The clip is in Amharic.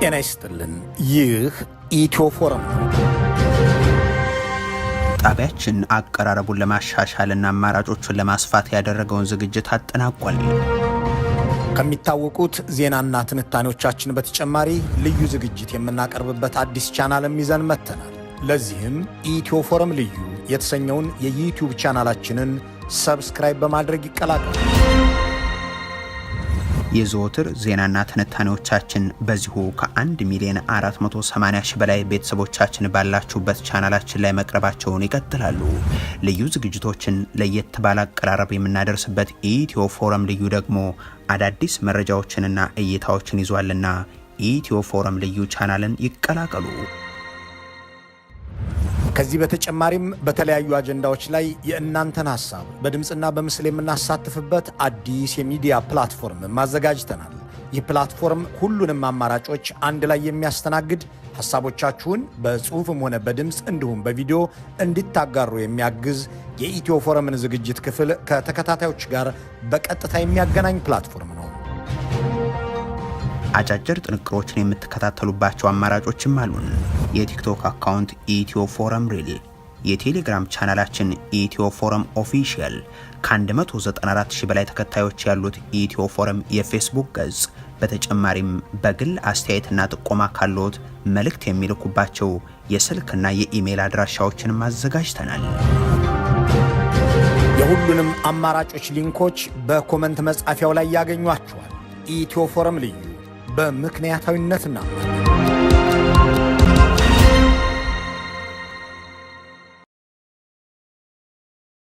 ጤና ይስጥልን። ይህ ኢትዮ ፎረም ነው። ጣቢያችን አቀራረቡን ለማሻሻልና አማራጮቹን ለማስፋት ያደረገውን ዝግጅት አጠናቋል። ከሚታወቁት ዜናና ትንታኔዎቻችን በተጨማሪ ልዩ ዝግጅት የምናቀርብበት አዲስ ቻናልም ይዘን መጥተናል። ለዚህም ኢትዮ ፎረም ልዩ የተሰኘውን የዩቲዩብ ቻናላችንን ሰብስክራይብ በማድረግ ይቀላቀሉ። የዘወትር ዜናና ትንታኔዎቻችን በዚሁ ከ1,480,000 በላይ ቤተሰቦቻችን ባላችሁበት ቻናላችን ላይ መቅረባቸውን ይቀጥላሉ። ልዩ ዝግጅቶችን ለየት ባለ አቀራረብ የምናደርስበት ኢትዮ ፎረም ልዩ ደግሞ አዳዲስ መረጃዎችንና እይታዎችን ይዟልና ኢትዮ ፎረም ልዩ ቻናልን ይቀላቀሉ። ከዚህ በተጨማሪም በተለያዩ አጀንዳዎች ላይ የእናንተን ሐሳብ በድምጽና በምስል የምናሳትፍበት አዲስ የሚዲያ ፕላትፎርም ማዘጋጅተናል። ይህ ፕላትፎርም ሁሉንም አማራጮች አንድ ላይ የሚያስተናግድ፣ ሐሳቦቻችሁን በጽሑፍም ሆነ በድምጽ እንዲሁም በቪዲዮ እንዲታጋሩ የሚያግዝ፣ የኢትዮ ፎረምን ዝግጅት ክፍል ከተከታታዮች ጋር በቀጥታ የሚያገናኝ ፕላትፎርም ነው። አጫጭር ጥንቅሮችን የምትከታተሉባቸው አማራጮችም አሉን። የቲክቶክ አካውንት ኢትዮ ፎረም ሪል፣ የቴሌግራም ቻናላችን ኢትዮ ፎረም ኦፊሻል፣ ከ194,000 በላይ ተከታዮች ያሉት ኢትዮ ፎረም የፌስቡክ ገጽ፣ በተጨማሪም በግል አስተያየትና ጥቆማ ካሉት መልእክት የሚልኩባቸው የስልክና የኢሜል አድራሻዎችንም አዘጋጅተናል። የሁሉንም አማራጮች ሊንኮች በኮመንት መጻፊያው ላይ ያገኟቸዋል። ኢትዮ ፎረም ልዩ በምክንያታዊነትና